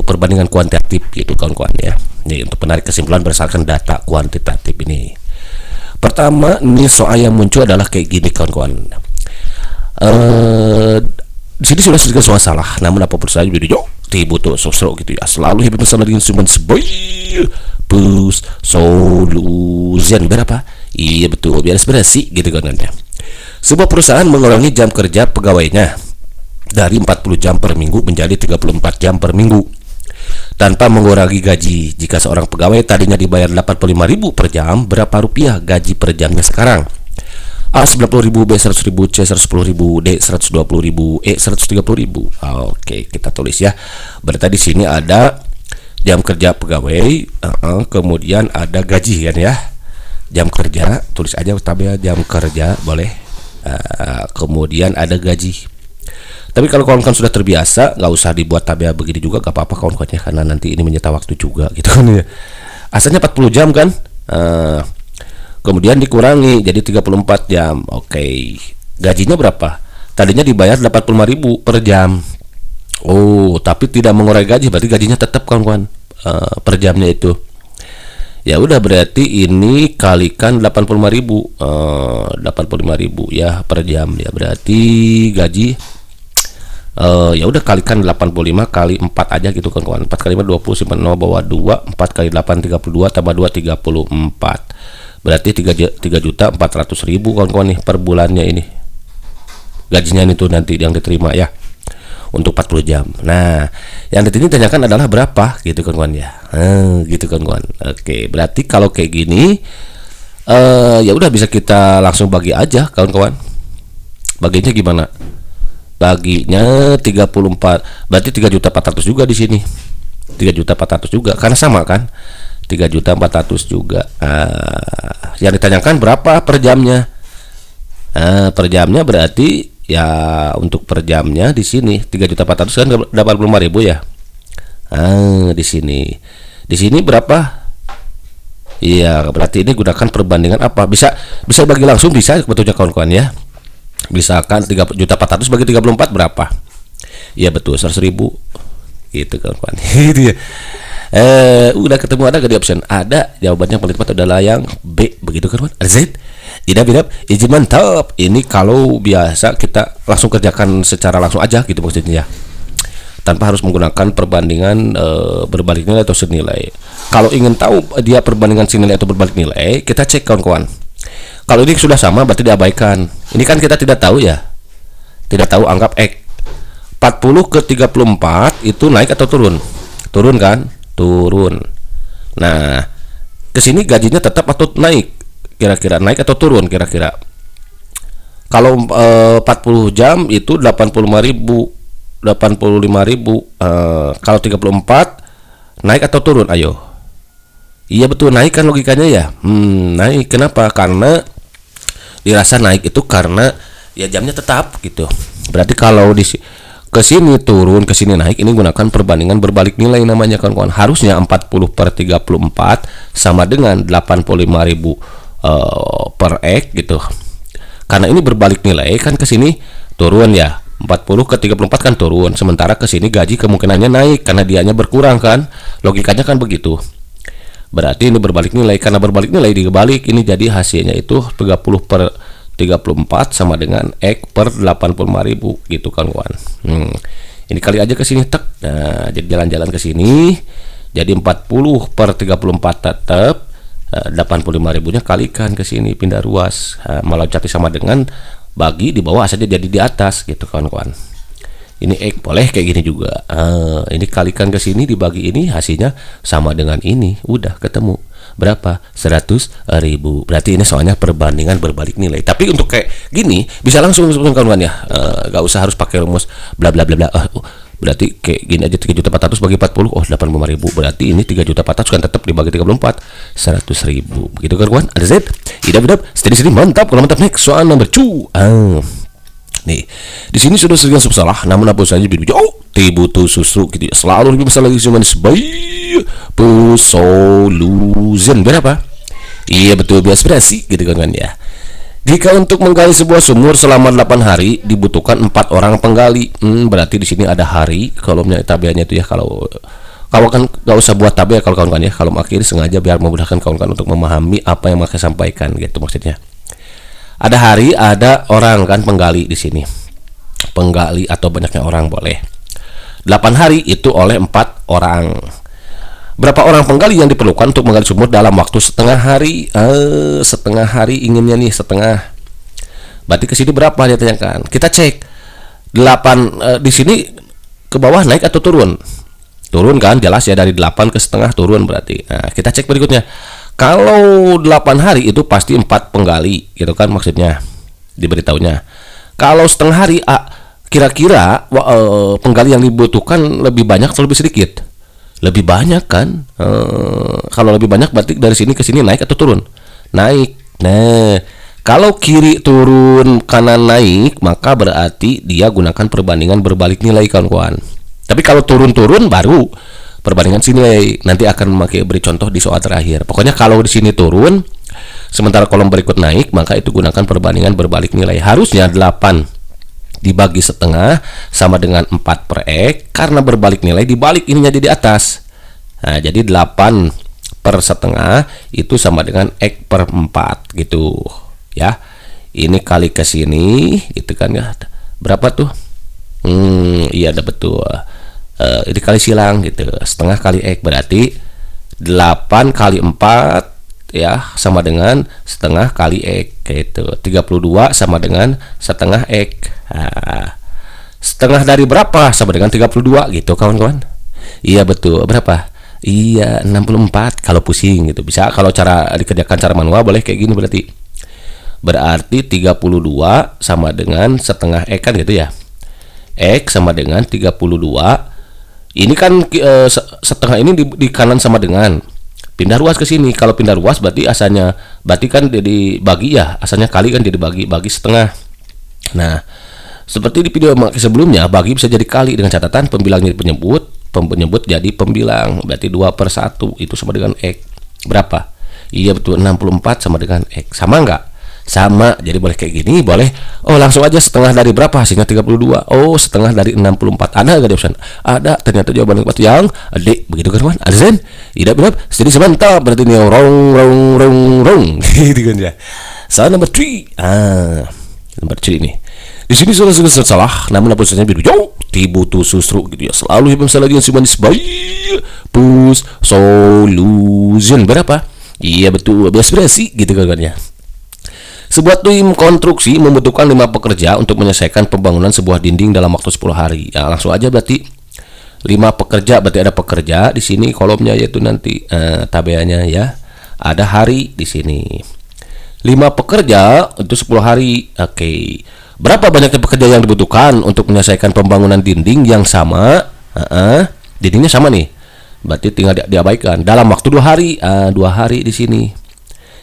perbandingan kuantitatif gitu kawan-kawan ya. Ini untuk menarik kesimpulan berdasarkan data kuantitatif ini. Pertama, ini soal yang muncul adalah kayak gini kawan-kawan. Di sini sudah sedikit soal salah, namun apapun saja video butuh sosok gitu ya. Selalu hidup bersama dengan instrumen sebaik bus solution berapa? Iya betul, biar inspirasi gitu kan ya. Sebuah perusahaan mengurangi jam kerja pegawainya dari 40 jam per minggu menjadi 34 jam per minggu tanpa mengurangi gaji. Jika seorang pegawai tadinya dibayar 85.000 per jam, berapa rupiah gaji per jamnya sekarang? A 90.000, B 100.000, C 110.000, D 120.000, E 130.000. Oke, kita tulis ya. Berarti di sini ada jam kerja pegawai, kemudian ada gaji kan ya. Jam kerja, tulis aja tabel jam kerja boleh. Kemudian ada gaji. Tapi kalau kawan-kawan sudah terbiasa, nggak usah dibuat tabel begini juga, gak apa-apa kawan-kawan ya, karena nanti ini menyita waktu juga gitu kan ya. Asalnya 40 jam kan. Kemudian dikurangi jadi 34 jam. Oke. Gajinya berapa? Tadinya dibayar 85.000 per jam. Oh, tapi tidak mengurangi gaji, berarti gajinya tetap kawan-kawan per jamnya itu. Ya udah, berarti ini kalikan 85.000 ya per jam ya. Berarti gaji ya udah kalikan 85 kali 4 aja gitu kawan-kawan. 4 kali 5 20 simpan 0 bawah 2, 4 kali 8 32 tambah 2 34. Berarti 3.400.000 kawan-kawan nih per bulannya ini. Gajinya itu nanti yang diterima ya untuk 40 jam. Nah, yang di sini tanyakan adalah berapa gitu kawan-kawan ya. Gitu kawan-kawan. Oke, berarti kalau kayak gini ya udah bisa kita langsung bagi aja kawan-kawan. Baginya gimana? Baginya 34. Berarti 3.400.000 juga di sini. 3.400.000 juga karena sama kan? 3.400.000 juga. Yang ditanyakan berapa per jamnya? Per jamnya berarti ya untuk per jamnya di sini 3.400.000 kan 85.000 ya. Di sini. Di sini berapa? Iya, berarti ini gunakan perbandingan apa? Bisa bagi langsung bisa sebetulnya kawan-kawan ya. Misalkan 3.400.000 bagi 34 berapa? Iya betul, 100.000. Gitu kawan-kawan. Gitu ya. Udah ketemu ada gak di option? Ada. Jawabannya paling tepat adalah yang B. Begitu kan? Ada Z. Idap izin mantap. Ini kalau biasa kita langsung kerjakan secara langsung aja gitu maksudnya ya, tanpa harus menggunakan perbandingan berbalik nilai atau senilai. Kalau ingin tahu dia perbandingan senilai atau berbalik nilai, kita cek kawan-kawan. Kalau ini sudah sama berarti diabaikan. Ini kan kita tidak tahu ya. Tidak tahu, anggap X. 40 ke 34 itu naik atau turun? Turun kan? Turun. Nah, ke sini gajinya tetap atau naik? Kira-kira naik atau turun kira-kira? Kalau 40 jam itu 85.000. Kalau 34 naik atau turun? Ayo. Iya betul, naik kan logikanya ya. Naik. Kenapa? Karena dirasa naik itu karena ya jamnya tetap gitu. Berarti kalau di ke sini turun, ke sini naik, ini gunakan perbandingan berbalik nilai namanya kawan-kawan. Harusnya 40 per 34 sama dengan 85.000 per X gitu. Karena ini berbalik nilai kan, ke sini turun ya. 40 ke 34 kan turun, sementara ke sini gaji kemungkinannya naik karena dianya berkurang kan. Logikanya kan begitu. Berarti ini berbalik nilai, karena berbalik nilai dibalik, ini jadi hasilnya itu 30 per 34 sama dengan X per 85.000 gitu kawan-kawan. Ini kali aja ke sini tek. Nah, jadi jalan-jalan ke sini. Jadi 40 per 34 tetap 85.000-nya kalikan ke sini, pindah ruas. Meloncat sama dengan bagi di bawah saja jadi di atas gitu kawan-kawan. Ini X boleh kayak gini juga. Ini kalikan ke sini dibagi ini, hasilnya sama dengan ini. Udah ketemu. Berapa? 100.000. Berarti ini soalnya perbandingan berbalik nilai. Tapi untuk kayak gini bisa langsung kawan-kawan ya. Gak usah harus pakai rumus bla bla bla bla. Berarti kayak gini aja, 3.400.000 bagi 40. Oh, 85.000. Berarti ini 3.400.000 kan tetap dibagi 34, 100.000. Begitu kawan-kawan. Ada Z. Idap. Steady mantap. Kalau mantap next soal nomor 2. Nih, di sini sudah sering salah, namun apa saja bidu butuh susu gitu ya. Selalu lebih masalah lagi cuman sebaik solution berapa? Iya betul, biasa gitu kan ya. Jika untuk menggali sebuah sumur selama 8 hari dibutuhkan 4 orang penggali. Berarti di sini ada hari kolomnya tabelannya itu ya. Kalau kan nggak usah buat tabel kalau kawan-kawan ya. Kalau akhirnya sengaja biar memudahkan kawan-kawan untuk memahami apa yang saya sampaikan gitu maksudnya. Ada hari, ada orang kan penggali di sini. Penggali atau banyaknya orang boleh. 8 hari itu oleh 4 orang. Berapa orang penggali yang diperlukan untuk menggali sumur dalam waktu setengah hari? Setengah hari inginnya nih setengah. Berarti ke sini berapa dia tanyakan? Kita cek. 8 di sini ke bawah naik atau turun? Turun kan jelas ya, dari 8 ke setengah turun berarti. Nah, kita cek berikutnya. Kalau 8 hari itu pasti 4 penggali gitu kan maksudnya. Diberitahunya. Kalau setengah hari kira-kira penggali yang dibutuhkan lebih banyak atau lebih sedikit? Lebih banyak kan. Kalau lebih banyak berarti dari sini ke sini naik atau turun? Naik. Nah, kalau kiri turun kanan naik maka berarti dia gunakan perbandingan berbalik nilai kawan-kawan. Tapi kalau turun-turun baru perbandingan nilai. Nanti akan beri contoh di soal terakhir. Pokoknya kalau di sini turun sementara kolom berikut naik maka itu gunakan perbandingan berbalik nilai. Harusnya 8 dibagi setengah sama dengan 4 per X, karena berbalik nilai dibalik ininya di atas. Nah, jadi 8 per setengah itu sama dengan X per 4 gitu ya. Ini kali ke sini itu kan ya. Berapa tuh? Iya ada betul. Ini kali silang gitu. Setengah kali X berarti 8 kali 4 ya sama dengan setengah kali X gitu. 32 sama dengan setengah X. Nah, setengah dari berapa sama dengan 32 gitu kawan-kawan. Iya betul. Berapa? Iya 64 kalau pusing gitu. Bisa kalau cara dikerjakan cara manual boleh kayak gini berarti. Berarti 32 sama dengan setengah X kan gitu ya. X sama dengan 32. Ini kan setengah ini di kanan sama dengan pindah ruas ke sini. Kalau pindah ruas berarti asalnya kan dibagi ya, asalnya kali kan jadi bagi setengah. Nah, seperti di video sebelumnya, bagi bisa jadi kali dengan catatan pembilang jadi penyebut jadi pembilang. Berarti 2 per 1 itu sama dengan X. Berapa? Iya betul, 64 sama dengan X. Sama enggak? Sama. Jadi boleh kayak gini, boleh. Oh, langsung aja setengah dari berapa? Hasilnya 32. Oh, setengah dari 64. Ada enggak di option? Ada. Ternyata jawaban yang D. Begitu kan, kawan? Azan? Tidak benar. Jadi semantap. Berarti ini rong. Gitu kan ya. Soal number 3. Number 3 ini. Di sini sudah salah, namun tulisannya biru jauh. Tibutu susru gitu ya. Selalu yang lagi yang simanis baik. Push solution berapa? Iya betul, berespresi gitu kan ya. Sebuah tim konstruksi membutuhkan 5 pekerja untuk menyelesaikan pembangunan sebuah dinding dalam waktu 10 hari. Ya, langsung aja berarti 5 pekerja, berarti ada pekerja di sini kolomnya yaitu nanti tabelnya ya. Ada hari di sini. 5 pekerja itu 10 hari. Oke. Berapa banyaknya pekerja yang dibutuhkan untuk menyelesaikan pembangunan dinding yang sama? Dindingnya sama nih. Berarti tinggal diabaikan dalam waktu 2 hari. 2 hari di sini.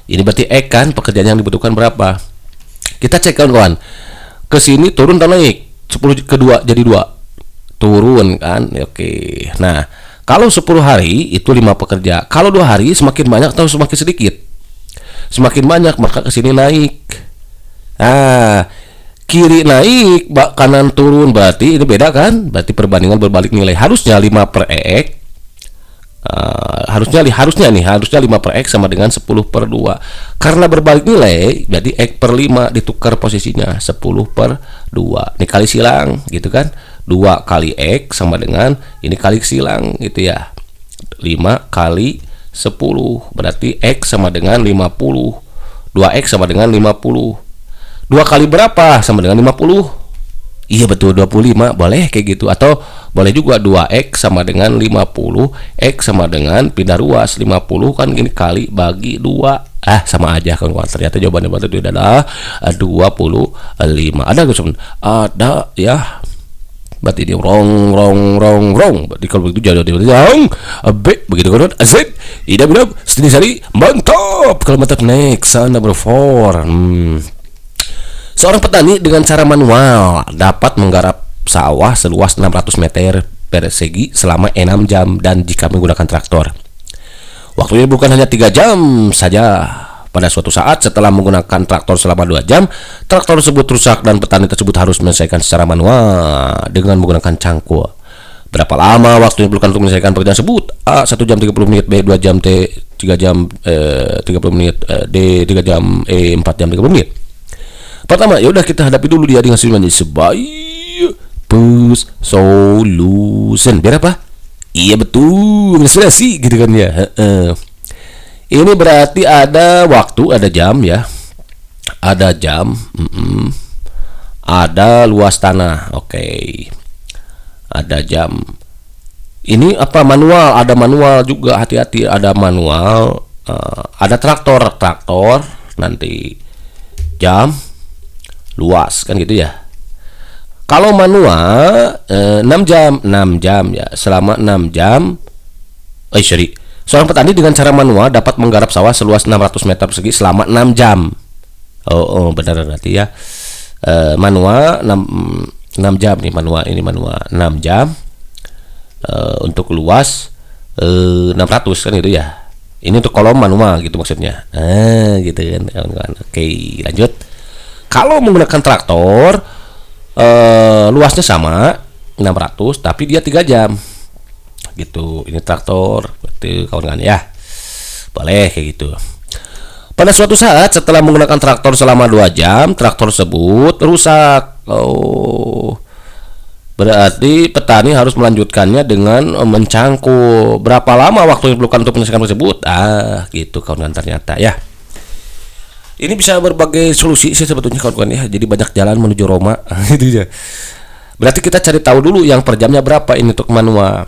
Ini berarti X kan, pekerjaan yang dibutuhkan berapa? Kita cek kawan-kawan. Ke sini turun atau naik? 10 ke 2 jadi 2. Turun kan? Oke. Nah, kalau 10 hari itu 5 pekerja. Kalau 2 hari semakin banyak atau semakin sedikit? Semakin banyak, maka ke sini naik. Kiri naik, kanan turun, berarti ini beda kan? Berarti perbandingan berbalik nilai. Harusnya 5 per X. Harusnya 5 per X sama dengan 10 per 2. Karena berbalik nilai, jadi X per 5 ditukar posisinya 10 per 2. Ini kali silang gitu kan. 2 kali X sama dengan ini kali silang gitu ya. 5 kali 10 berarti X sama dengan 50. 2X sama dengan 50. 2 kali berapa sama dengan 50? Iya betul, 25. Boleh kayak gitu. Atau boleh juga 2X sama dengan 50. X sama dengan pindah ruas 50 kan gini kali bagi 2. Sama aja kan. Ternyata jawabannya itu adalah 25. Ada nggak sebenarnya? Ada ya. Berarti dia wrong. Berarti kalau begitu jadi yang B begitu kan? Asik. Tidak benar. Sendiri mantap. Kalau mantap next number 4. Seorang petani dengan cara manual dapat menggarap sawah seluas 600 meter persegi selama 6 jam dan jika menggunakan traktor. Waktunya bukan hanya 3 jam saja. Pada suatu saat setelah menggunakan traktor selama 2 jam, traktor tersebut rusak dan petani tersebut harus menyelesaikan secara manual dengan menggunakan cangkul. Berapa lama waktu yang diperlukan untuk menyelesaikan pekerjaan tersebut? A. 1 jam 30 menit, B. 2 jam, T. 3 jam 30 menit, D. 3 jam, E. 4 jam 30 menit. Pertama, yaudah kita hadapi dulu dia dengan semuanya. Sebaik push solution. Biar apa? Iya betul, sudah sih gitu kan ya. Ini berarti ada waktu, ada jam ya. Ada jam, ada luas tanah. Oke. Ada jam. Ini apa manual? Ada manual juga, hati-hati. Ada manual. Ada traktor nanti jam, luas kan gitu ya. Kalau manual 6 jam ya. Selama 6 jam. Seorang petani dengan cara manual dapat menggarap sawah seluas 600 meter persegi selama 6 jam. Benar berarti ya. Manual 6 jam nih, manual 6 jam. Untuk luas 600 kan gitu ya. Ini untuk kolom manual gitu maksudnya. Gitu kan kawan-kawan. Oke, lanjut. Kalau menggunakan traktor luasnya sama 600 tapi dia 3 jam. Gitu. Ini traktor berarti kawan-kawan ya. Boleh kayak gitu. Pada suatu saat setelah menggunakan traktor selama 2 jam, traktor tersebut rusak. Berarti petani harus melanjutkannya dengan mencangkul. Berapa lama waktu yang diperlukan untuk menyelesaikan tersebut? Gitu kawan-kawan ternyata ya. Ini bisa berbagai solusi sih sebetulnya kawan-kawan ya. Jadi banyak jalan menuju Roma gitu ya. Berarti kita cari tahu dulu yang per jamnya berapa ini untuk manual.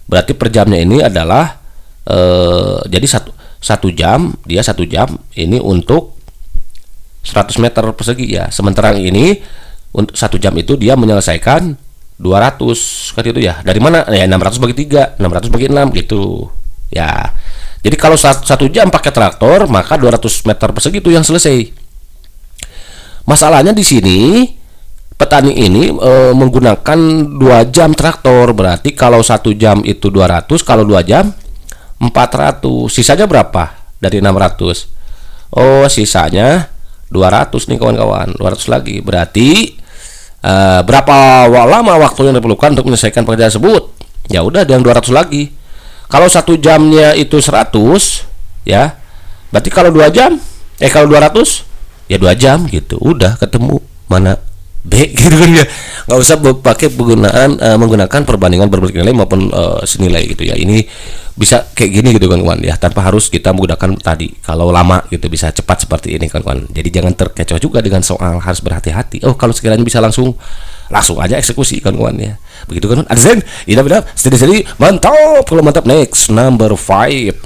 Berarti per jamnya ini adalah jadi satu jam, dia 1 jam ini untuk 100 meter persegi ya. Sementara ini untuk 1 jam itu dia menyelesaikan 200 kan itu ya. Dari mana? Ya 600 bagi 3, 600 bagi 6 gitu. Ya. Jadi kalau 1 jam pakai traktor, maka 200 meter persegi itu yang selesai. Masalahnya di sini petani ini menggunakan 2 jam traktor. Berarti kalau 1 jam itu 200, kalau 2 jam 400. Sisanya berapa dari 600? Sisanya 200 nih kawan-kawan. 200 lagi. Berarti berapa lama waktu yang diperlukan untuk menyelesaikan pekerjaan tersebut? Ya udah yang 200 lagi. Kalau 1 jamnya itu 100 ya. Berarti kalau 2 jam kalau 200 ya 2 jam gitu. Udah ketemu mana B gitu kan ya. Nggak usah pakai menggunakan perbandingan berbagai nilai maupun senilai gitu ya. Ini bisa kayak gini gitu kan kawan ya, tanpa harus kita menggunakan tadi. Kalau lama gitu bisa cepat seperti ini kan kawan. Jadi jangan terkecoh juga dengan soal, harus berhati-hati. Kalau sekiranya bisa langsung aja eksekusi kan kawan ya. Begitu kan Adzen? Iya benar. Steady mantap. Kalau mantap next number 5.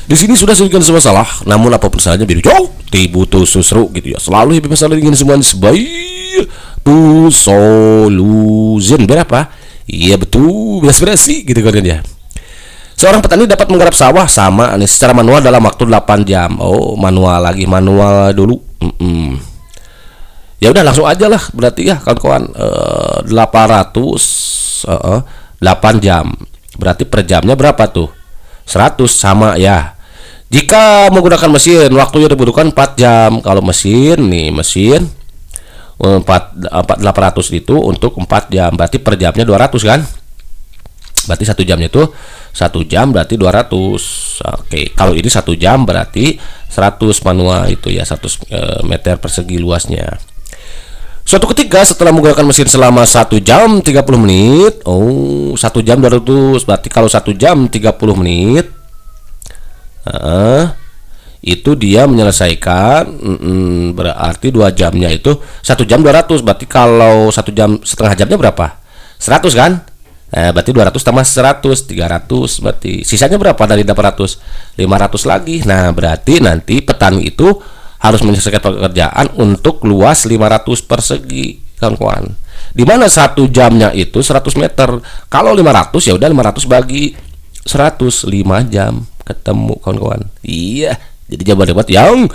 Di sini sudah sedikit masalah, namun apapun salahnya biru jauh butuh susru gitu ya. Selalu happy masalah dengan semuanya sebaik solution. Berapa? Iya betul, inspirasi gitu kan ya. Seorang petani dapat menggarap sawah sama secara manual dalam waktu 8 jam. Manual dulu. Ya udah langsung aja lah berarti ya kawan-kawan. 8 jam. Berarti per jamnya berapa tuh? 100 sama ya. Jika menggunakan mesin, waktunya dibutuhkan 4 jam. Kalau mesin 800 itu untuk 4 jam. Berarti per jamnya 200 kan? Berarti 1 jamnya itu 1 jam berarti 200. Oke, kalau ini 1 jam berarti 100 manual itu ya, 100 meter persegi luasnya. Suatu ketika setelah menggunakan mesin selama 1 jam 30 menit, 1 jam 200. Berarti kalau 1 jam 30 menit itu dia menyelesaikan berarti 2 jamnya itu 1 jam 200. Berarti kalau 1 jam setengah jamnya berapa? 100 kan? Berarti 200 tambah 100 300. Berarti sisanya berapa dari 800? 500 lagi. Nah berarti nanti petani itu harus menyelesaikan pekerjaan untuk luas 500 persegi kawan-kawan. Dimana 1 jamnya itu 100 meter. Kalau 500 ya udah 500 bagi 100, 5 jam ketemu kawan-kawan. Iya, jadi jawaban debat yang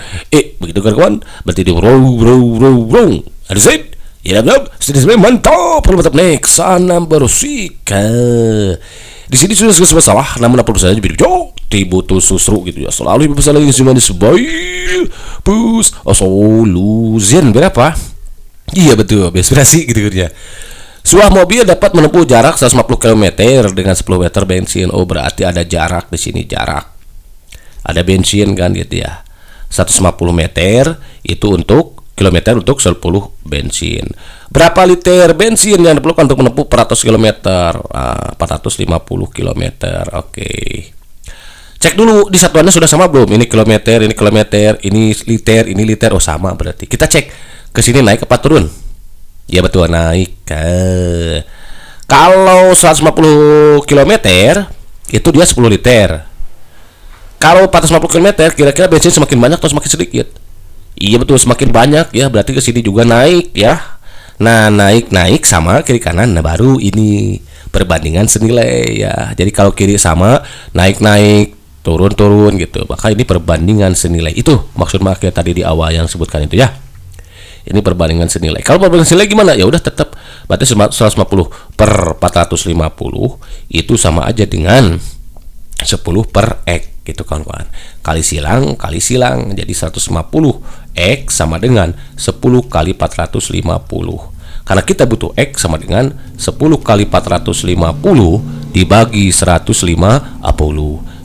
begitu kawan-kawan. Berarti di bro. Ada set. Ya, mantap. Mantap next number 6. Di sini sudah selesai masalah, namun apa saja video tibutul susru gitu ya. Selalu lebih besar lagi cuma sebaik pus solution berapa? Iya betul, inspirasi gitu ya. Sebuah mobil dapat menempuh jarak 150 km dengan 10 meter bensin. Oh, berarti ada jarak di sini, jarak. Ada bensin kan gitu ya. 150 meter itu untuk kilometer untuk 10 bensin. Berapa liter bensin yang diperlukan untuk menempuh 400 km? 450 km. Oke. Cek dulu di satuannya sudah sama belum? Ini kilometer, ini liter. Oh, sama berarti. Kita cek ke sini naik apa turun? Ya betul, naik. Kalau 150 km itu dia 10 liter. Kalau 450 km kira-kira bensin semakin banyak atau semakin sedikit? Iya betul, semakin banyak ya, berarti ke sini juga naik ya. Nah, naik sama kiri kanan. Nah, baru ini perbandingan senilai ya. Jadi kalau kiri sama, naik, turun gitu. Maka ini perbandingan senilai. Itu maksud makanya tadi di awal yang sebutkan itu ya. Ini perbandingan senilai. Kalau perbandingan senilai gimana? Ya udah tetap berarti 150 per 450 itu sama aja dengan 10 per X gitu kawan-kawan. Kali silang jadi 150 X sama dengan 10 kali 450. Karena kita butuh X sama dengan 10 kali 450 dibagi 150.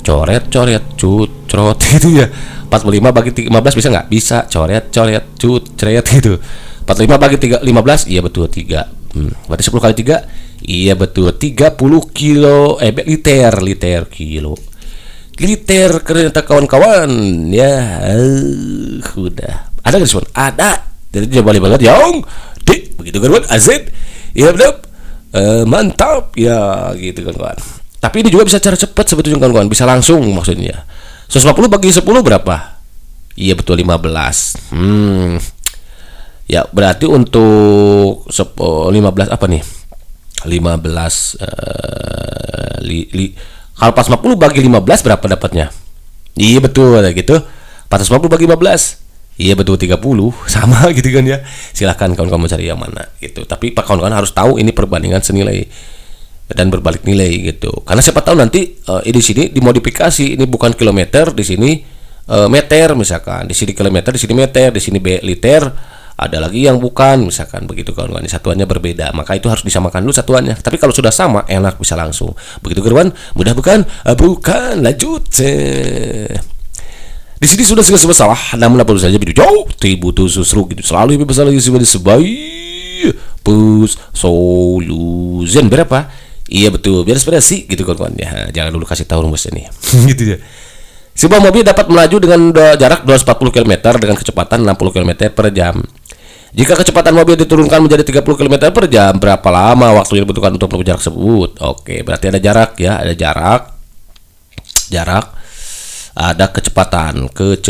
Coret cutrot gitu ya. 45 bagi 15 bisa nggak? Bisa. Coret cutrot gitu. 45 bagi 15 iya betul 3. Berarti 10 kali 3 iya betul 30 kilo liter kilo. Liter ternyata kawan-kawan ya. Udah. Ada nggak respon? Ada. Jadi coba banget yang begitu kan azet. Ya benar. Mantap ya gitu kan kawan. Tapi ini juga bisa cara cepat sebetulnya kawan-kawan, bisa langsung maksudnya. 150 bagi 10 berapa? Iya betul 15. Ya berarti untuk 15 apa nih? 15 kalau 450 bagi 15 berapa dapatnya? Iya betul gitu. 450 bagi 15. Iya betul 30. Sama gitu kan ya. Silahkan kawan-kawan cari yang mana gitu. Tapi Pak kawan-kawan harus tahu ini perbandingan senilai dan berbalik nilai gitu. Karena siapa tahu nanti di sini dimodifikasi, ini bukan kilometer, di sini meter misalkan, di sini kilometer, di sini meter, di sini liter, ada lagi yang bukan misalkan begitu kawan-kawan. Satuannya berbeda, maka itu harus disamakan dulu satuannya. Tapi kalau sudah sama enak bisa langsung. Begitu kawan, mudah bukan? Bukan, lanjut. Di sini sudah selesai masalah, namun apa saja video jauh butuh susru gitu. Selalu lebih besar lagi sebaik pus solution berapa? Iya betul, biar inspirasi gitu kawan-kawan ya. Jangan dulu kasih tahu rumus ini. Gitu ya. Sebuah mobil dapat melaju dengan jarak 240 km dengan kecepatan 60 km per jam. Jika kecepatan mobil diturunkan menjadi 30 km per jam, berapa lama waktu yang dibutuhkan untuk menempuh jarak tersebut? Oke, berarti ada jarak ya, ada jarak, ada kecepatan. Oke,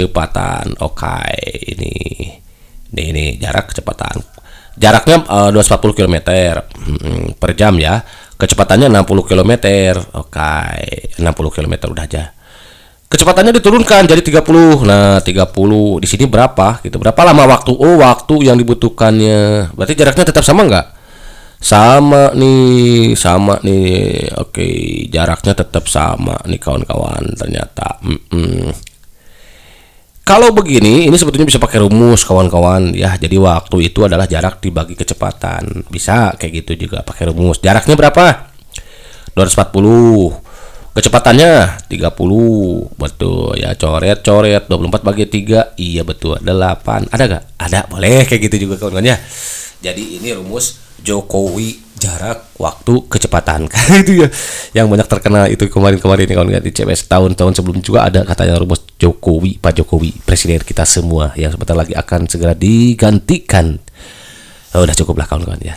ini jarak kecepatan. Jaraknya 240 km per jam ya. Kecepatannya 60 km. Oke, 60 km udah aja. Kecepatannya diturunkan jadi 30. Nah, 30 di sini berapa gitu. Berapa lama waktu? Oh, waktu yang dibutuhkannya. Berarti jaraknya tetap sama enggak? Sama nih. Oke, jaraknya tetap sama nih kawan-kawan ternyata. Kalau begini, ini sebetulnya bisa pakai rumus kawan-kawan ya. Jadi waktu itu adalah jarak dibagi kecepatan. Bisa kayak gitu juga pakai rumus. Jaraknya berapa? 240. Kecepatannya 30. Betul ya, coret 24 bagi 3. Iya betul, 8. Ada gak? Ada, boleh kayak gitu juga kawan-kawan ya. Jadi ini rumus Jokowi jarak waktu kecepatan itu ya yang banyak terkenal itu kemarin kawan di CBS tahun-tahun sebelum juga ada katanya rumus Jokowi, Pak Jokowi presiden kita semua yang sebentar lagi akan segera digantikan. Udah cukup lah kawan-kawan ya.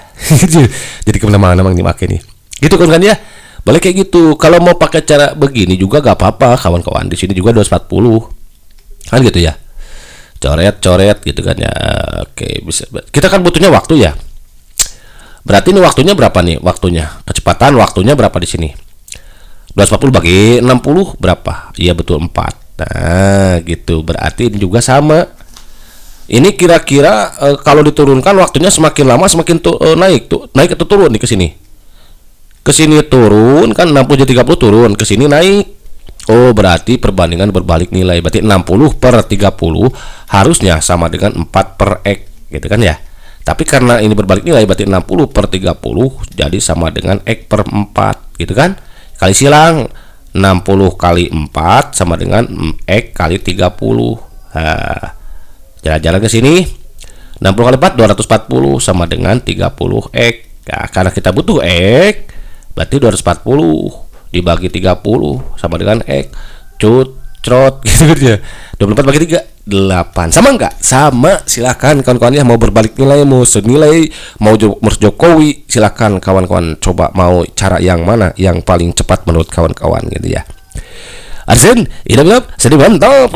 Jadi kemana-mana memang dipakai nih gitu kawan-kawan ya. Boleh kayak gitu. Kalau mau pakai cara begini juga gak apa-apa kawan-kawan. Di sini juga 240 kan gitu ya, coret gitu kan ya. Oke, bisa. Kita kan butuhnya waktu ya. Berarti ini waktunya berapa nih? Waktunya kecepatan waktunya berapa di sini? 240 bagi 60 berapa? Iya betul 4. Nah gitu, berarti ini juga sama. Ini kira-kira kalau diturunkan waktunya semakin lama semakin naik atau turun nih ke sini? ke sini turun kan, 60 jadi 30 turun, ke sini naik. Oh, berarti perbandingan berbalik nilai. Berarti 60 per 30 harusnya sama dengan 4 per X gitu kan ya. Tapi karena ini berbalik nilai, berarti 60 per 30 jadi sama dengan X per 4 gitu kan. Kali silang, 60 kali 4 sama dengan X kali 30. Nah, jalan-jalan ke sini, 60 kali 4 240 sama dengan 30X. Nah, karena kita butuh X, berarti 240 dibagi 30 sama dengan X. Crot gitu ya. 24 bagi 3 8. Sama enggak? Sama. Silakan kawan-kawan ya, mau berbalik nilai, mau senilai, mau Jokowi, silakan kawan-kawan coba mau cara yang mana yang paling cepat menurut kawan-kawan gitu ya. Arsen, ini sedih mantap.